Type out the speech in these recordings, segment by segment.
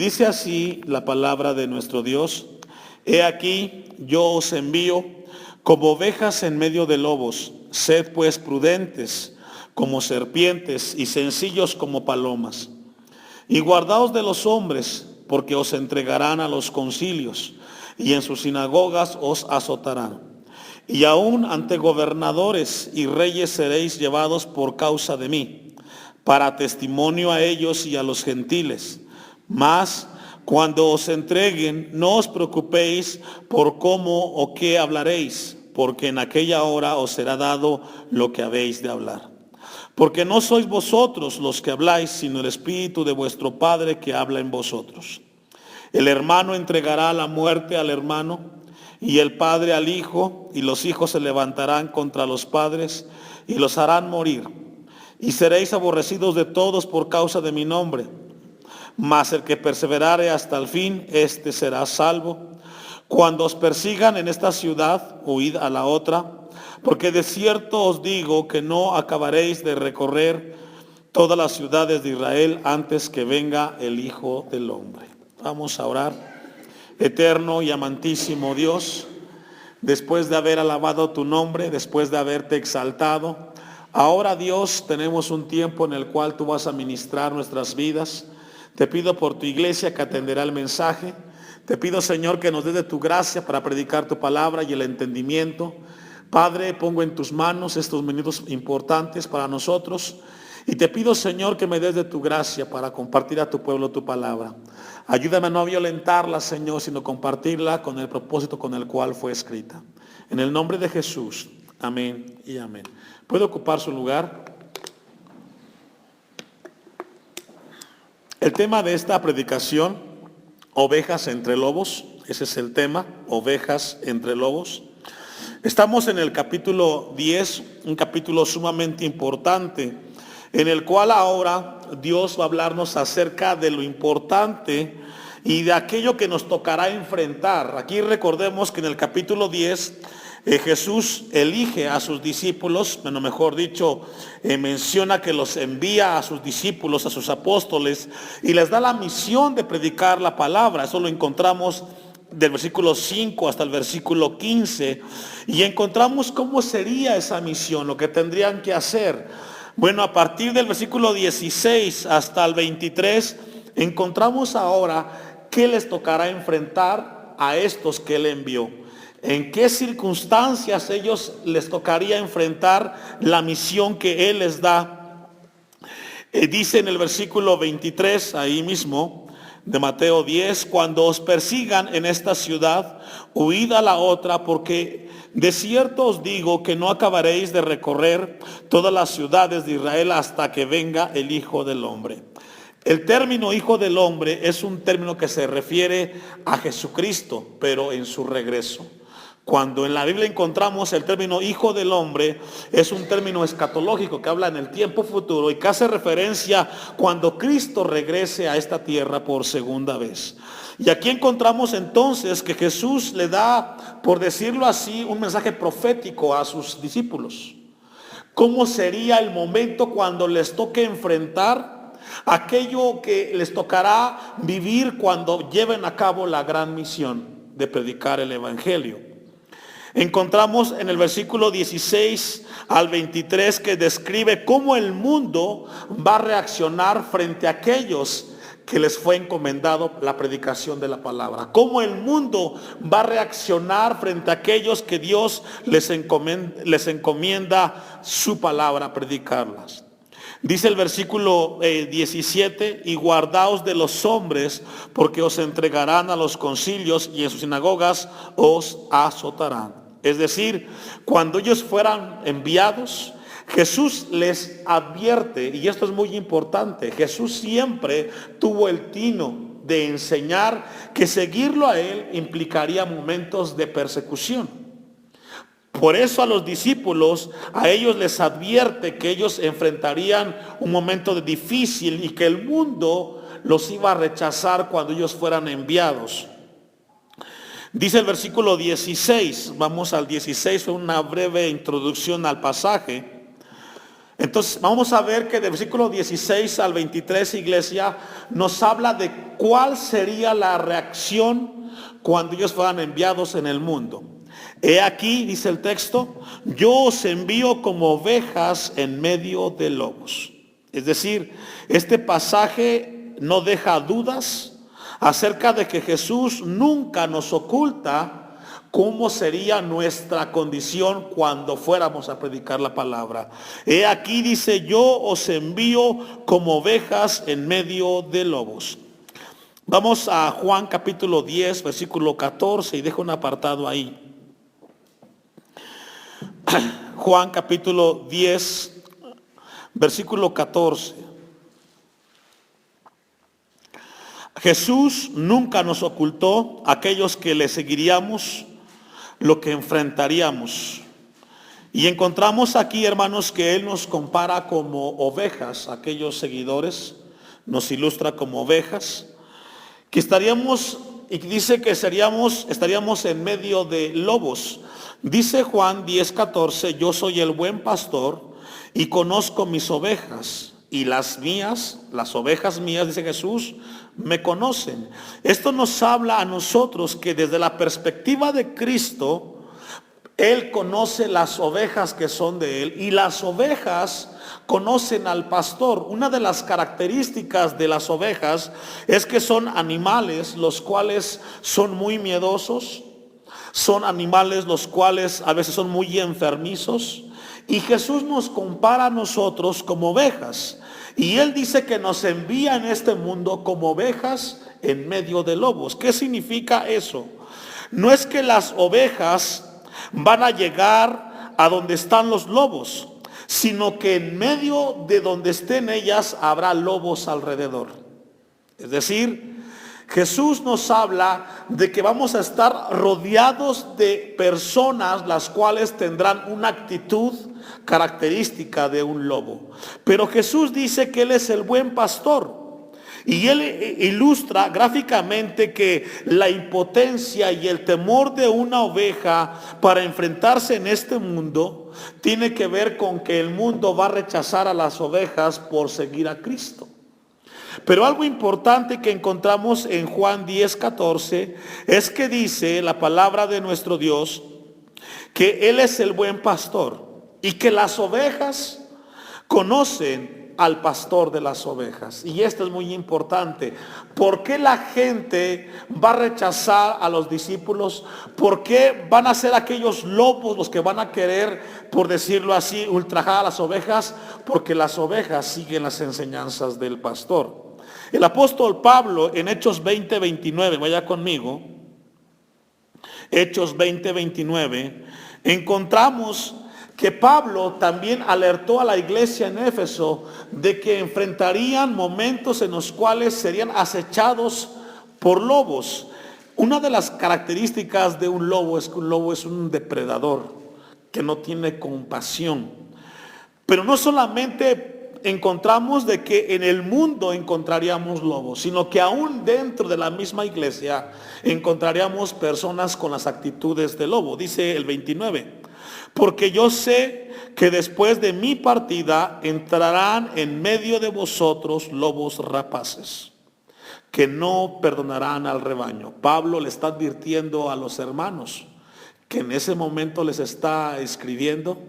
dice así la palabra de nuestro Dios: He aquí, yo os envío como ovejas en medio de lobos. Sed pues prudentes como serpientes y sencillos como palomas. Y guardaos de los hombres, porque os entregarán a los concilios, y en sus sinagogas os azotarán. Y aún ante gobernadores y reyes seréis llevados por causa de mí, para testimonio a ellos y a los gentiles. Mas cuando os entreguen, no os preocupéis por cómo o qué hablaréis, porque en aquella hora os será dado lo que habéis de hablar. Porque no sois vosotros los que habláis, sino el Espíritu de vuestro Padre que habla en vosotros. El hermano entregará la muerte al hermano, y el padre al hijo, y los hijos se levantarán contra los padres, y los harán morir. Y seréis aborrecidos de todos por causa de mi nombre. Mas el que perseverare hasta el fin, éste será salvo. Cuando os persigan en esta ciudad, huid a la otra, porque de cierto os digo que no acabaréis de recorrer todas las ciudades de Israel antes que venga el Hijo del Hombre. Vamos a orar. Eterno y amantísimo Dios, después de haber alabado tu nombre, después de haberte exaltado, ahora, Dios, tenemos un tiempo en el cual tú vas a ministrar nuestras vidas. Te pido por tu iglesia que atenderá el mensaje. Te pido, Señor, que nos des de tu gracia para predicar tu palabra y el entendimiento. Padre, pongo en tus manos estos minutos importantes para nosotros. Y te pido, Señor, que me des de tu gracia para compartir a tu pueblo tu palabra. Ayúdame a no violentarla, Señor, sino compartirla con el propósito con el cual fue escrita. En el nombre de Jesús. Amén y amén. ¿Puede ocupar su lugar? El tema de esta predicación, ovejas entre lobos. Ese es el tema, ovejas entre lobos. Estamos en el capítulo 10, un capítulo sumamente importante, en el cual ahora Dios va a hablarnos acerca de lo importante y de aquello que nos tocará enfrentar. Aquí recordemos que en el capítulo 10 Jesús elige a sus discípulos, bueno, mejor dicho, menciona que los envía a sus discípulos, a sus apóstoles, y les da la misión de predicar la palabra. Eso lo encontramos del versículo 5 hasta el versículo 15, y encontramos cómo sería esa misión, lo que tendrían que hacer. Bueno, a partir del versículo 16 hasta el 23, encontramos ahora qué les tocará enfrentar a estos que él envió. En qué circunstancias ellos les tocaría enfrentar la misión que él les da. Dice en el versículo 23, ahí mismo, de Mateo 10, cuando os persigan en esta ciudad, huid a la otra, porque de cierto os digo que no acabaréis de recorrer todas las ciudades de Israel hasta que venga el Hijo del Hombre. El término Hijo del Hombre es un término que se refiere a Jesucristo, pero en su regreso. Cuando en la Biblia encontramos el término Hijo del Hombre, es un término escatológico que habla en el tiempo futuro y que hace referencia cuando Cristo regrese a esta tierra por segunda vez. Y aquí encontramos entonces que Jesús le da, por decirlo así, un mensaje profético a sus discípulos. ¿Cómo sería el momento cuando les toque enfrentar aquello que les tocará vivir cuando lleven a cabo la gran misión de predicar el Evangelio? Encontramos en el versículo 16 al 23 que describe cómo el mundo va a reaccionar frente a aquellos que les fue encomendado la predicación de la palabra. Cómo el mundo va a reaccionar frente a aquellos que Dios les encomienda su palabra, predicarlas. Dice el versículo 17, y guardaos de los hombres, porque os entregarán a los concilios y en sus sinagogas os azotarán. Es decir, cuando ellos fueran enviados, Jesús les advierte, y esto es muy importante, Jesús siempre tuvo el tino de enseñar que seguirlo a él implicaría momentos de persecución. Por eso a los discípulos, a ellos les advierte que ellos enfrentarían un momento difícil y que el mundo los iba a rechazar cuando ellos fueran enviados. Dice el versículo 16, vamos al 16, fue una breve introducción al pasaje. Entonces vamos a ver que del versículo 16 al 23, iglesia, nos habla de cuál sería la reacción cuando ellos fueran enviados en el mundo. He aquí, dice el texto, yo os envío como ovejas en medio de lobos. Es decir, este pasaje no deja dudas acerca de que Jesús nunca nos oculta cómo sería nuestra condición cuando fuéramos a predicar la palabra. He aquí, dice, yo os envío como ovejas en medio de lobos. Vamos a Juan capítulo 10, versículo 14, y dejo un apartado ahí. Juan capítulo 10, versículo 14. Jesús nunca nos ocultó a aquellos que le seguiríamos lo que enfrentaríamos. Y encontramos aquí, hermanos, que Él nos compara como ovejas. Aquellos seguidores nos ilustra como ovejas, que estaríamos, y dice que estaríamos en medio de lobos. Dice Juan 10:14, yo soy el buen pastor y conozco mis ovejas, y las mías, las ovejas mías, dice Jesús, me conocen. Esto nos habla a nosotros que desde la perspectiva de Cristo, Él conoce las ovejas que son de Él, y las ovejas conocen al pastor. Una de las características de las ovejas es que son animales los cuales son muy miedosos, son animales los cuales a veces son muy enfermizos, y Jesús nos compara a nosotros como ovejas. Y Él dice que nos envía en este mundo como ovejas en medio de lobos. ¿Qué significa eso? No es que las ovejas van a llegar a donde están los lobos, sino que en medio de donde estén ellas habrá lobos alrededor. Es decir, Jesús nos habla de que vamos a estar rodeados de personas las cuales tendrán una actitud característica de un lobo. Pero Jesús dice que Él es el buen pastor. Y Él ilustra gráficamente que la impotencia y el temor de una oveja para enfrentarse en este mundo tiene que ver con que el mundo va a rechazar a las ovejas por seguir a Cristo. Pero algo importante que encontramos en Juan 10:14 es que dice la palabra de nuestro Dios que Él es el buen pastor y que las ovejas conocen al pastor de las ovejas. Y esto es muy importante. ¿Por qué la gente va a rechazar a los discípulos? ¿Por qué van a ser aquellos lobos los que van a querer, por decirlo así, ultrajar a las ovejas? Porque las ovejas siguen las enseñanzas del pastor. El apóstol Pablo en Hechos 20:29, vaya conmigo, Hechos 20:29, encontramos que Pablo también alertó a la iglesia en Éfeso de que enfrentarían momentos en los cuales serían acechados por lobos. Una de las características de un lobo es que un lobo es un depredador que no tiene compasión. Pero no solamente encontramos de que en el mundo encontraríamos lobos, sino que aún dentro de la misma iglesia encontraríamos personas con las actitudes de lobo. Dice el 29, porque yo sé que después de mi partida entrarán en medio de vosotros lobos rapaces, que no perdonarán al rebaño. Pablo le está advirtiendo a los hermanos que en ese momento les está escribiendo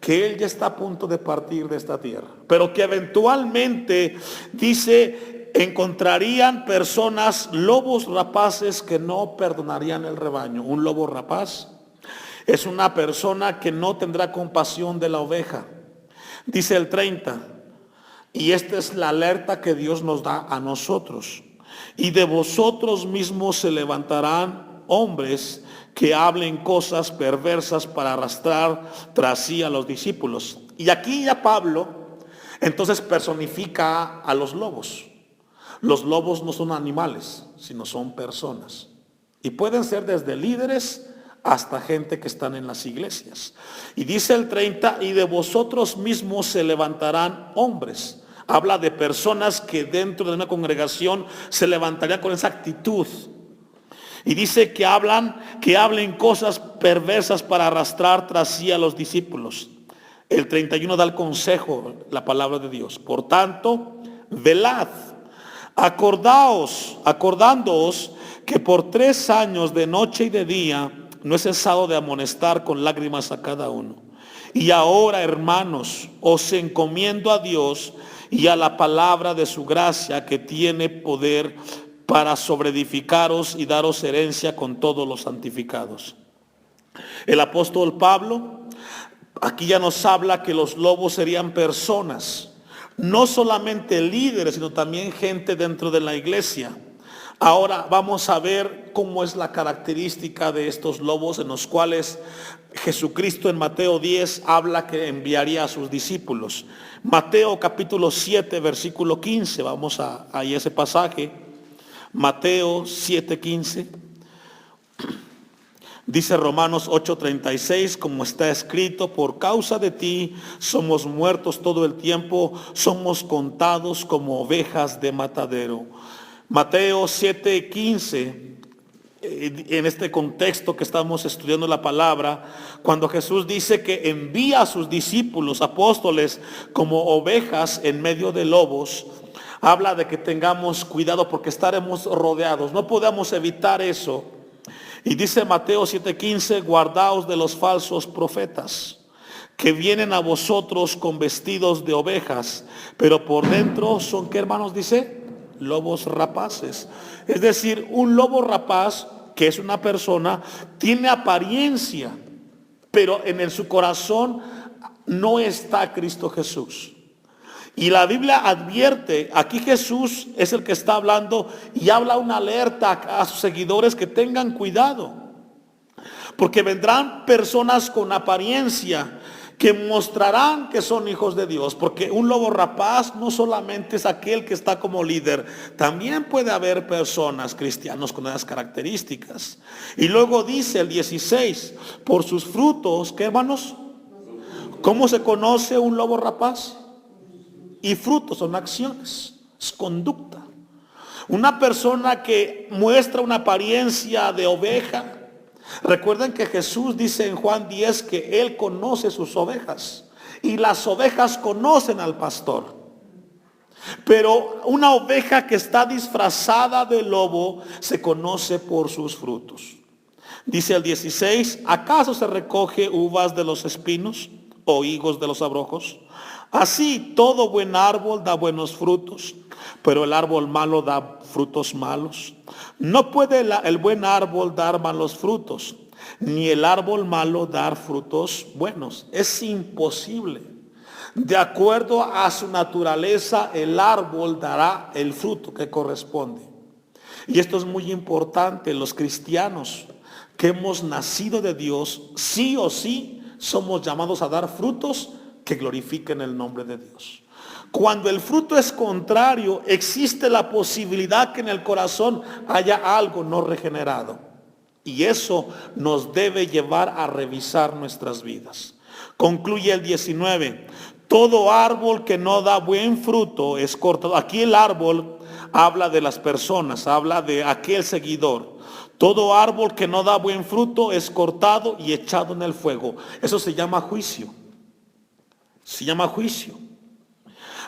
que él ya está a punto de partir de esta tierra, pero que eventualmente, dice, encontrarían personas, lobos rapaces, que no perdonarían el rebaño. Un lobo rapaz es una persona que no tendrá compasión de la oveja. Dice el 30, y esta es la alerta que Dios nos da a nosotros. Y de vosotros mismos se levantarán hombres que hablen cosas perversas para arrastrar tras sí a los discípulos. Y aquí ya Pablo entonces personifica a los lobos. Los lobos no son animales, sino son personas. Y pueden ser desde líderes hasta gente que están en las iglesias. Y dice el 30, y de vosotros mismos se levantarán hombres. Habla de personas que dentro de una congregación se levantarían con esa actitud. Y dice que hablen cosas perversas para arrastrar tras sí a los discípulos. El 31 da el consejo, la palabra de Dios. Por tanto, velad, acordándoos que por 3 años de noche y de día no he cesado de amonestar con lágrimas a cada uno. Y ahora, hermanos, os encomiendo a Dios y a la palabra de su gracia, que tiene poder para sobreedificaros y daros herencia con todos los santificados. El apóstol Pablo aquí ya nos habla que los lobos serían personas, no solamente líderes, sino también gente dentro de la iglesia. Ahora vamos a ver cómo es la característica de estos lobos, en los cuales Jesucristo en Mateo 10 habla que enviaría a sus discípulos. Mateo capítulo 7 versículo 15, vamos a ese pasaje. Mateo 7:15. Dice Romanos 8:36, como está escrito: por causa de ti somos muertos todo el tiempo, somos contados como ovejas de matadero. Mateo 7:15, en este contexto que estamos estudiando la palabra, cuando Jesús dice que envía a sus discípulos, apóstoles, como ovejas en medio de lobos, habla de que tengamos cuidado porque estaremos rodeados, no podemos evitar eso. Y dice Mateo 7:15, guardaos de los falsos profetas, que vienen a vosotros con vestidos de ovejas, pero por dentro son, ¿qué, hermanos? Dice, lobos rapaces. Es decir, un lobo rapaz, que es una persona, tiene apariencia, pero en su corazón no está Cristo Jesús. Y la Biblia advierte, aquí Jesús es el que está hablando y habla una alerta a sus seguidores que tengan cuidado. Porque vendrán personas con apariencia que mostrarán que son hijos de Dios. Porque un lobo rapaz no solamente es aquel que está como líder, también puede haber personas cristianos con esas características. Y luego dice el 16, por sus frutos, ¿qué, hermanos? ¿Cómo se conoce un lobo rapaz? Y frutos son acciones, es conducta. Una persona que muestra una apariencia de oveja. Recuerden que Jesús dice en Juan 10 que Él conoce sus ovejas y las ovejas conocen al pastor. Pero una oveja que está disfrazada de lobo se conoce por sus frutos. Dice el 16, ¿acaso se recoge uvas de los espinos o higos de los abrojos? Así todo buen árbol da buenos frutos, pero el árbol malo da frutos malos. No puede el buen árbol dar malos frutos, ni el árbol malo dar frutos buenos. Es imposible. De acuerdo a su naturaleza, el árbol dará el fruto que corresponde. Y esto es muy importante. Los cristianos que hemos nacido de Dios, sí o sí, somos llamados a dar frutos que glorifiquen el nombre de Dios. Cuando el fruto es contrario, existe la posibilidad que en el corazón haya algo no regenerado. Y eso nos debe llevar a revisar nuestras vidas. Concluye el 19. Todo árbol que no da buen fruto es cortado. Aquí el árbol habla de las personas, habla de aquel seguidor. Todo árbol que no da buen fruto es cortado y echado en el fuego. Eso se llama juicio. Se llama juicio.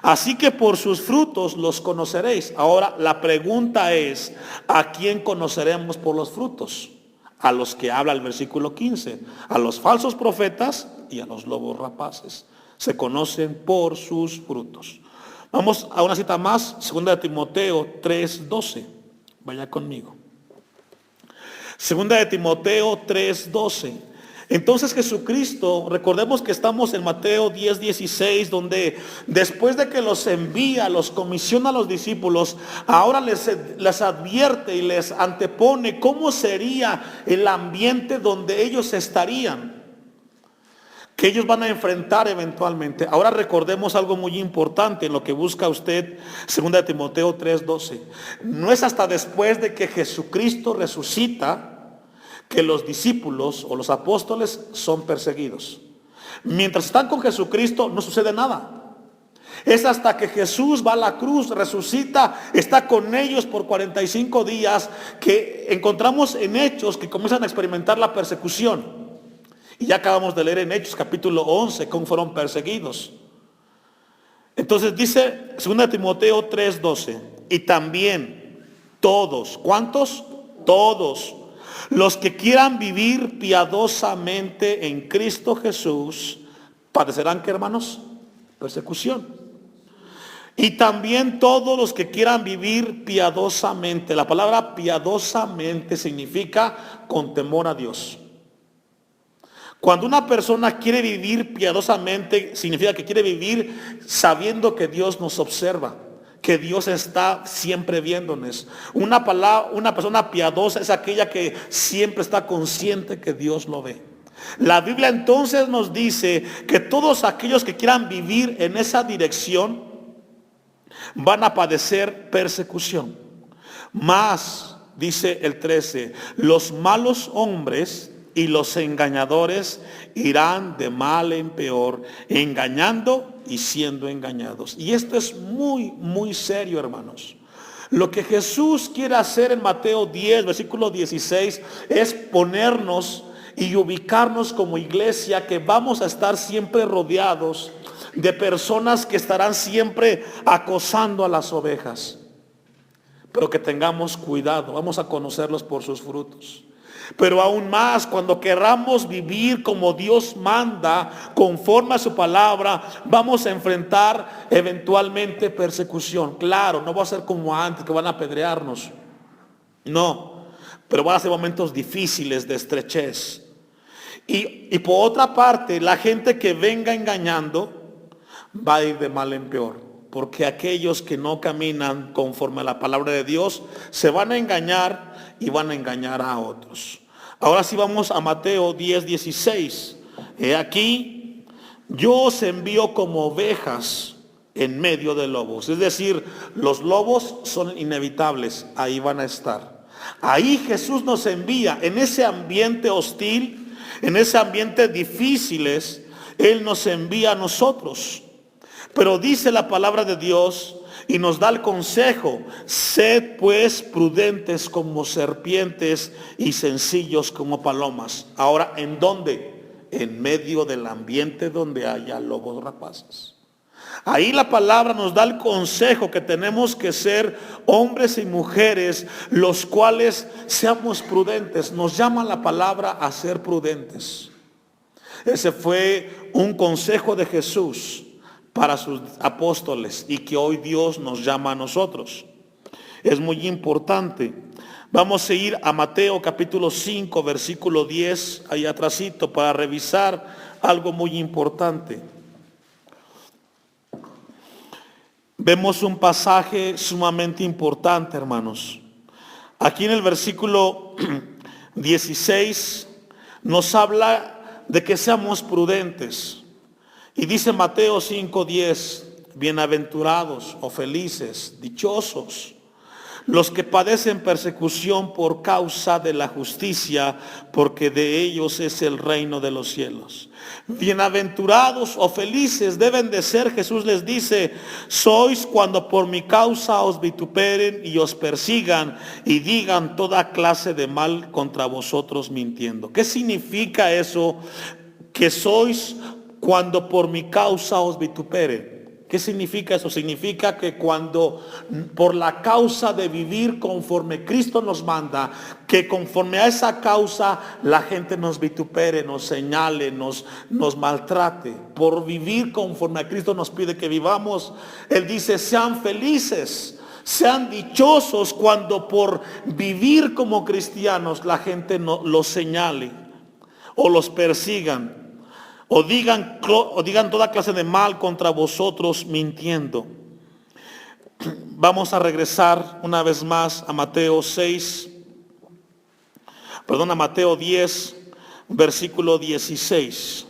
Así que por sus frutos los conoceréis. Ahora la pregunta es, ¿a quién conoceremos por los frutos? A los que habla el versículo 15, a los falsos profetas y a los lobos rapaces. Se conocen por sus frutos. Vamos a una cita más, 2 Timoteo 3:12. Vaya conmigo. 2 Timoteo 3:12. Entonces Jesucristo, recordemos que estamos en Mateo 10:16, donde después de que los envía, los comisiona a los discípulos, ahora les advierte y les antepone cómo sería el ambiente donde ellos estarían, que ellos van a enfrentar eventualmente. Ahora recordemos algo muy importante en lo que busca usted, 2 Timoteo 3:12. No es hasta después de que Jesucristo resucita que los discípulos o los apóstoles son perseguidos. Mientras están con Jesucristo no sucede nada. Es hasta que Jesús va a la cruz, resucita, está con ellos por 45 días, que encontramos en Hechos que comienzan a experimentar la persecución. Y ya acabamos de leer en Hechos capítulo 11 cómo fueron perseguidos. Entonces dice 2 Timoteo 3:12, y también todos, ¿cuántos? Todos los que quieran vivir piadosamente en Cristo Jesús, padecerán, ¿qué, hermanos? Persecución. Y también todos los que quieran vivir piadosamente. La palabra piadosamente significa con temor a Dios. Cuando una persona quiere vivir piadosamente, significa que quiere vivir sabiendo que Dios nos observa, que Dios está siempre viéndonos. Una persona piadosa es aquella que siempre está consciente que Dios lo ve. La Biblia entonces nos dice que todos aquellos que quieran vivir en esa dirección van a padecer persecución. Más, dice el 13, los malos hombres y los engañadores irán de mal en peor, engañando y siendo engañados. Y esto es muy, muy serio, hermanos. Lo que Jesús quiere hacer en Mateo 10, versículo 16, es ponernos y ubicarnos como iglesia, que vamos a estar siempre rodeados de personas que estarán siempre acosando a las ovejas. Pero que tengamos cuidado, vamos a conocerlos por sus frutos. Pero aún más, cuando queramos vivir como Dios manda, conforme a su palabra, vamos a enfrentar eventualmente persecución. Claro, no va a ser como antes, que van a apedrearnos. No, pero van a ser momentos difíciles de estrechez. Y por otra parte, la gente que venga engañando va a ir de mal en peor. Porque aquellos que no caminan conforme a la palabra de Dios se van a engañar y van a engañar a otros. Ahora sí vamos a Mateo 10:16. He aquí, yo os envío como ovejas en medio de lobos. Es decir, los lobos son inevitables, ahí van a estar. Ahí Jesús nos envía en ese ambiente hostil, en ese ambiente difíciles. Él nos envía a nosotros. Pero dice la palabra de Dios y nos da el consejo: sed pues prudentes como serpientes y sencillos como palomas. Ahora, ¿en dónde? En medio del ambiente donde haya lobos rapaces. Ahí la palabra nos da el consejo que tenemos que ser hombres y mujeres, los cuales seamos prudentes. Nos llama la palabra a ser prudentes. Ese fue un consejo de Jesús para sus apóstoles y que hoy Dios nos llama a nosotros. Es muy importante. Vamos a ir a Mateo capítulo 5, versículo 10, ahí atrásito, para revisar algo muy importante. Vemos un pasaje sumamente importante, hermanos. Aquí en el versículo 16 nos habla de que seamos prudentes. Y dice Mateo 5:10, bienaventurados o felices, dichosos, los que padecen persecución por causa de la justicia, porque de ellos es el reino de los cielos. Bienaventurados o felices deben de ser, Jesús les dice, sois cuando por mi causa os vituperen y os persigan y digan toda clase de mal contra vosotros mintiendo. ¿Qué significa eso? Que sois cuando por mi causa os vituperen. ¿Qué significa eso? Significa que cuando por la causa de vivir conforme Cristo nos manda, que conforme a esa causa la gente nos vitupere, nos señale, nos maltrate. Por vivir conforme a Cristo nos pide que vivamos. Él dice, sean felices, sean dichosos cuando por vivir como cristianos la gente los señale o los persigan. O digan toda clase de mal contra vosotros mintiendo. Vamos a regresar una vez más a Mateo 10, versículo 16.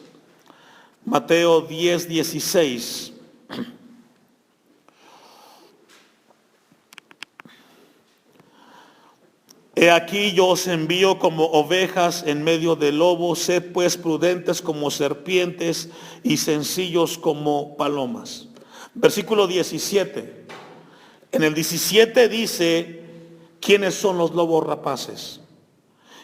Mateo 10, 16. He aquí yo os envío como ovejas en medio de lobos, sed pues prudentes como serpientes y sencillos como palomas. Versículo 17. En el 17 dice, ¿quiénes son los lobos rapaces?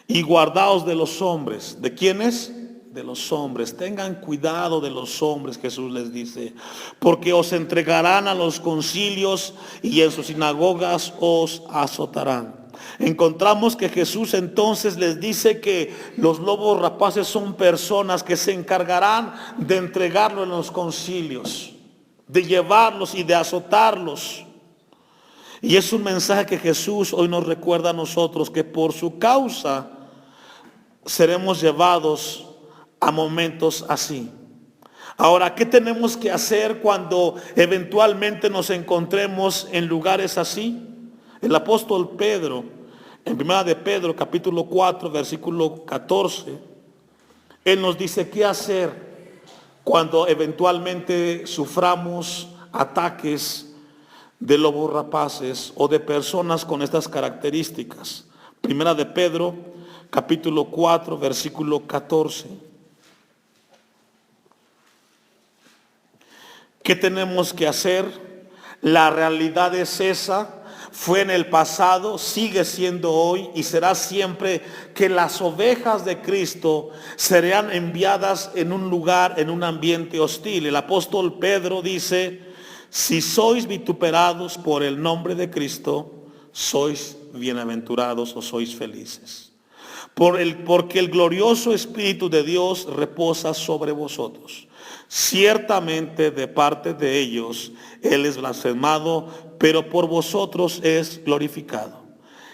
Y guardaos de los hombres. ¿De quiénes? de los hombres. Tengan cuidado de los hombres, Jesús les dice, porque os entregarán a los concilios y en sus sinagogas os azotarán. Encontramos que Jesús entonces les dice que los lobos rapaces son personas que se encargarán de entregarlo en los concilios, de llevarlos y de azotarlos. Y es un mensaje que Jesús hoy nos recuerda a nosotros, que por su causa seremos llevados a momentos así. Ahora, ¿qué tenemos que hacer cuando eventualmente nos encontremos en lugares así? El apóstol Pedro, en 1 de Pedro, capítulo 4, versículo 14, él nos dice qué hacer cuando eventualmente suframos ataques de lobos rapaces o de personas con estas características. 1 de Pedro, capítulo 4, versículo 14. ¿Qué tenemos que hacer? La realidad es esa. Fue en el pasado, sigue siendo hoy y será siempre, que las ovejas de Cristo serán enviadas en un lugar, en un ambiente hostil. El apóstol Pedro dice: si sois vituperados por el nombre de Cristo, sois bienaventurados o sois felices. Porque el glorioso Espíritu de Dios reposa sobre vosotros. Ciertamente de parte de ellos Él es blasfemado, pero por vosotros es glorificado.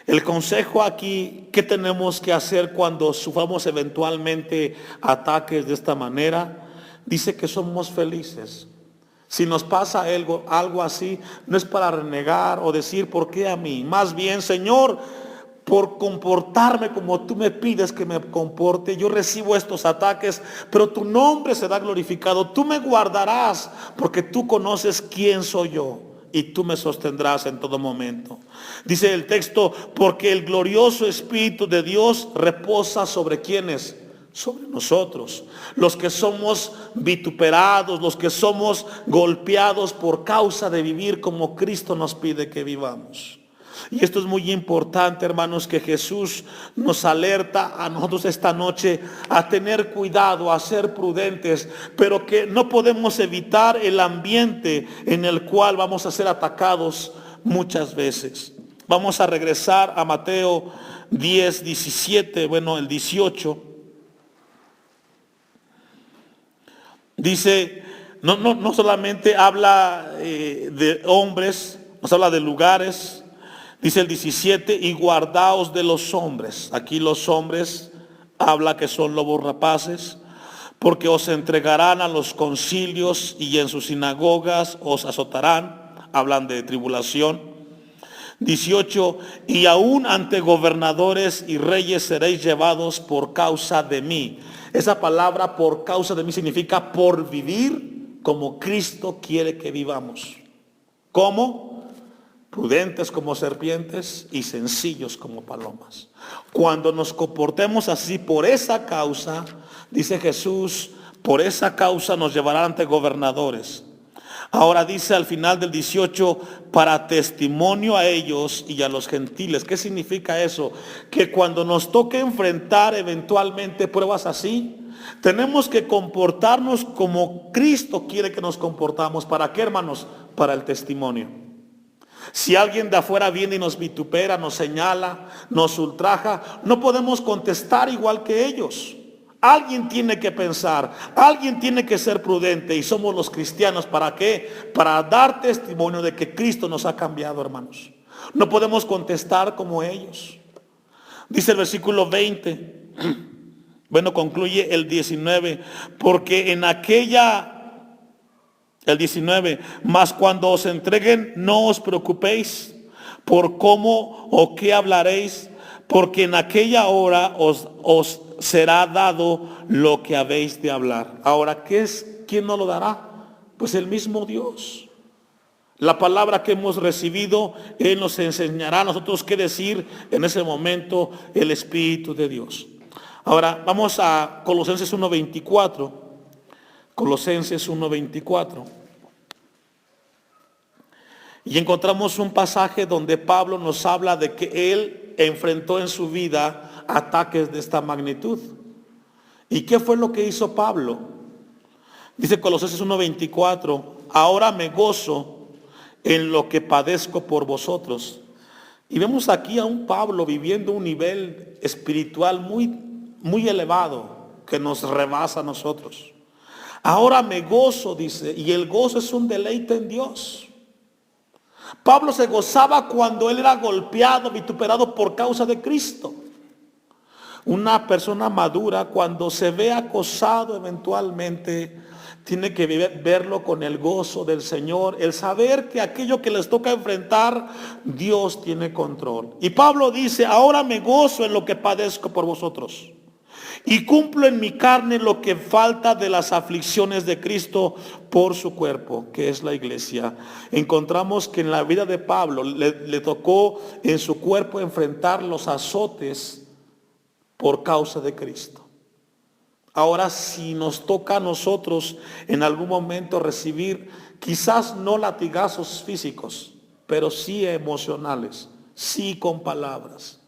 El consejo aquí, ¿qué tenemos que hacer cuando suframos eventualmente ataques de esta manera? Dice que somos felices. Si nos pasa algo así, no es para renegar o decir ¿por qué a mí? Más bien, Señor, por comportarme como tú me pides que me comporte, yo recibo estos ataques, pero tu nombre será glorificado. Tú me guardarás porque tú conoces quién soy yo y tú me sostendrás en todo momento. Dice el texto, porque el glorioso Espíritu de Dios reposa sobre quienes, sobre nosotros, los que somos vituperados, los que somos golpeados por causa de vivir como Cristo nos pide que vivamos. Y esto es muy importante, hermanos, que Jesús nos alerta a nosotros esta noche a tener cuidado, a ser prudentes, pero que no podemos evitar el ambiente en el cual vamos a ser atacados muchas veces. Vamos a regresar a Mateo 10, 17, el 18. Dice, no solamente habla de hombres, nos habla de lugares. Dice el 17, y guardaos de los hombres. Aquí los hombres habla que son lobos rapaces, porque os entregarán a los concilios y en sus sinagogas os azotarán. Hablan de tribulación. 18, y aún ante gobernadores y reyes seréis llevados por causa de mí. Esa palabra por causa de mí significa por vivir como Cristo quiere que vivamos. ¿Cómo? Prudentes como serpientes y sencillos como palomas. Cuando nos comportemos así por esa causa, dice Jesús, por esa causa nos llevará ante gobernadores. Ahora dice al final del 18, para testimonio a ellos y a los gentiles. ¿Qué significa eso? Que cuando nos toque enfrentar eventualmente pruebas así, tenemos que comportarnos como Cristo quiere que nos comportamos. ¿Para qué, hermanos? Para el testimonio. Si alguien de afuera viene y nos vitupera, nos señala, nos ultraja, no podemos contestar igual que ellos. Alguien tiene que pensar, alguien tiene que ser prudente, y somos los cristianos. ¿Para qué? Para dar testimonio de que Cristo nos ha cambiado, hermanos. No podemos contestar como ellos. Dice el versículo 20, concluye el 19, porque en aquella... El 19, mas cuando os entreguen no os preocupéis por cómo o qué hablaréis, porque en aquella hora os será dado lo que habéis de hablar. Ahora, ¿quién nos lo dará? Pues el mismo Dios. La palabra que hemos recibido, Él nos enseñará a nosotros qué decir en ese momento, el Espíritu de Dios. Ahora, vamos a Colosenses 1:24. Colosenses 1:24. Y encontramos un pasaje donde Pablo nos habla de que él enfrentó en su vida ataques de esta magnitud. ¿Y qué fue lo que hizo Pablo? Dice Colosenses 1:24, ahora me gozo en lo que padezco por vosotros. Y vemos aquí a un Pablo viviendo un nivel espiritual muy elevado que nos rebasa a nosotros. Ahora me gozo, dice, y el gozo es un deleite en Dios. Pablo se gozaba cuando él era golpeado, vituperado por causa de Cristo. Una persona madura, cuando se ve acosado eventualmente, tiene que verlo con el gozo del Señor, el saber que aquello que les toca enfrentar, Dios tiene control. Y Pablo dice, ahora me gozo en lo que padezco por vosotros, y cumplo en mi carne lo que falta de las aflicciones de Cristo por su cuerpo, que es la iglesia. Encontramos que en la vida de Pablo le tocó en su cuerpo enfrentar los azotes por causa de Cristo. Ahora, si nos toca a nosotros en algún momento recibir, quizás no latigazos físicos, pero sí emocionales, sí con palabras,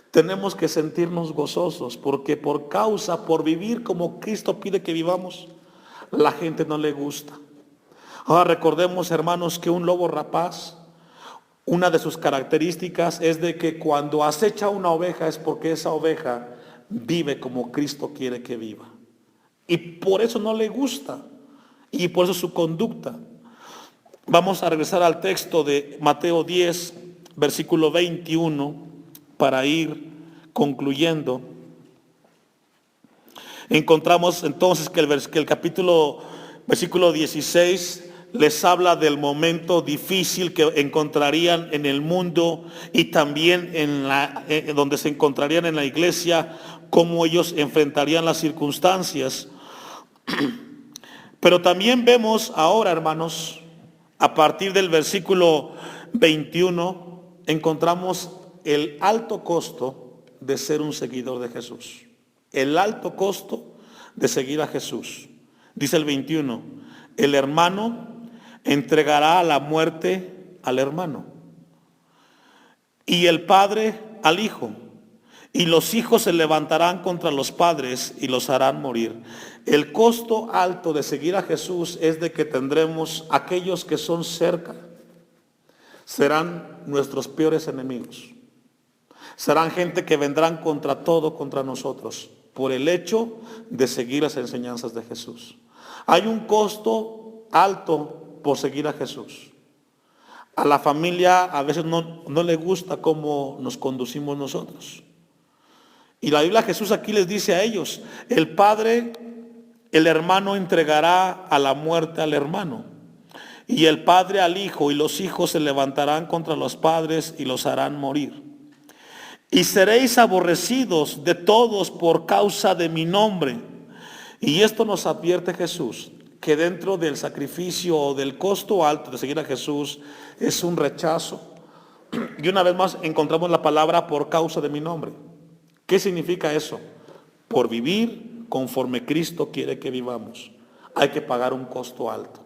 tenemos que sentirnos gozosos, porque por vivir como Cristo pide que vivamos, la gente no le gusta. Ahora recordemos, hermanos, que un lobo rapaz, una de sus características es de que cuando acecha una oveja es porque esa oveja vive como Cristo quiere que viva. Y por eso no le gusta. Y por eso su conducta. Vamos a regresar al texto de Mateo 10, versículo 21, para ir concluyendo. Encontramos entonces que el versículo 16 les habla del momento difícil que encontrarían en el mundo y también donde se encontrarían en la iglesia, cómo ellos enfrentarían las circunstancias. Pero también vemos ahora, hermanos, a partir del versículo 21, encontramos el alto costo de ser un seguidor de Jesús. El alto costo de seguir a Jesús. Dice el 21, el hermano entregará a la muerte al hermano, y el padre al hijo, y los hijos se levantarán contra los padres y los harán morir. El costo alto de seguir a Jesús es de que tendremos aquellos que son cerca, serán nuestros peores enemigos. Serán gente que vendrán contra nosotros, por el hecho de seguir las enseñanzas de Jesús. Hay un costo alto por seguir a Jesús. A la familia a veces no le gusta cómo nos conducimos nosotros. Y la Biblia, Jesús aquí les dice a ellos, el hermano entregará a la muerte al hermano, y el padre al hijo, y los hijos se levantarán contra los padres y los harán morir. Y seréis aborrecidos de todos por causa de mi nombre. Y esto nos advierte Jesús, que dentro del sacrificio o del costo alto de seguir a Jesús es un rechazo. Y una vez más encontramos la palabra por causa de mi nombre. ¿Qué significa eso? Por vivir conforme Cristo quiere que vivamos, hay que pagar un costo alto.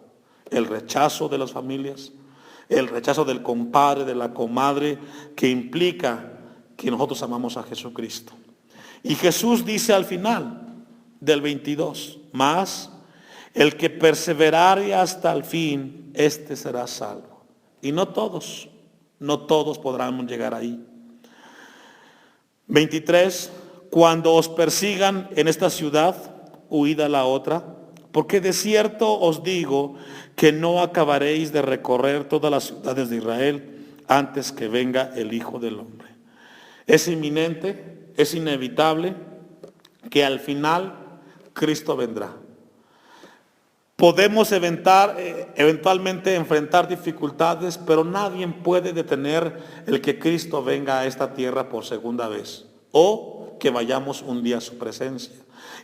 El rechazo de las familias, el rechazo del compadre, de la comadre, que implica que nosotros amamos a Jesucristo. Y Jesús dice al final del 22, mas el que perseverare hasta el fin, este será salvo. Y no todos podrán llegar ahí. 23, cuando os persigan en esta ciudad, huid a la otra, porque de cierto os digo que no acabaréis de recorrer todas las ciudades de Israel antes que venga el Hijo del Hombre. Es inminente, es inevitable que al final Cristo vendrá. Podemos eventualmente enfrentar dificultades, pero nadie puede detener el que Cristo venga a esta tierra por segunda vez, o que vayamos un día a su presencia.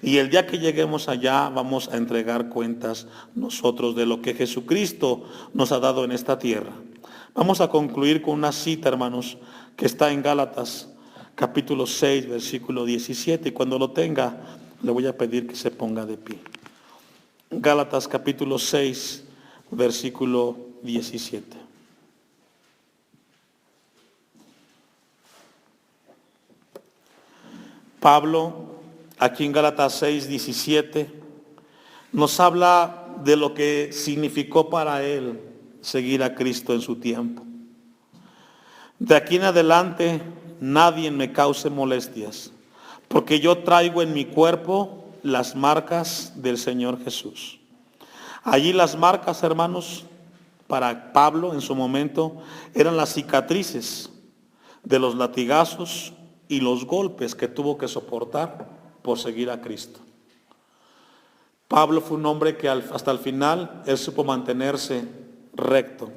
Y el día que lleguemos allá vamos a entregar cuentas nosotros de lo que Jesucristo nos ha dado en esta tierra. Vamos a concluir con una cita, hermanos, que está en Gálatas capítulo 6, versículo 17. Y cuando lo tenga, le voy a pedir que se ponga de pie. Gálatas capítulo 6, versículo 17. Pablo aquí en Gálatas 6:17, nos habla de lo que significó para él seguir a Cristo en su tiempo. De aquí en adelante nadie me cause molestias, porque yo traigo en mi cuerpo las marcas del Señor Jesús. Allí las marcas, hermanos, para Pablo en su momento eran las cicatrices de los latigazos y los golpes que tuvo que soportar por seguir a Cristo. Pablo fue un hombre que hasta el final él supo mantenerse recto.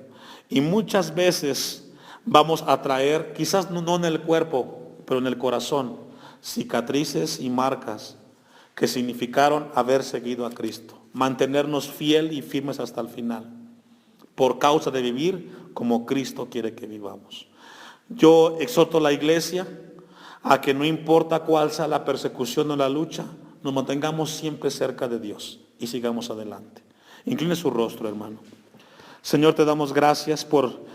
Y muchas veces vamos a traer, quizás no en el cuerpo, pero en el corazón, cicatrices y marcas que significaron haber seguido a Cristo. Mantenernos fiel y firmes hasta el final, por causa de vivir como Cristo quiere que vivamos. Yo exhorto a la iglesia a que no importa cuál sea la persecución o la lucha, nos mantengamos siempre cerca de Dios y sigamos adelante. Incline su rostro, hermano. Señor, te damos gracias por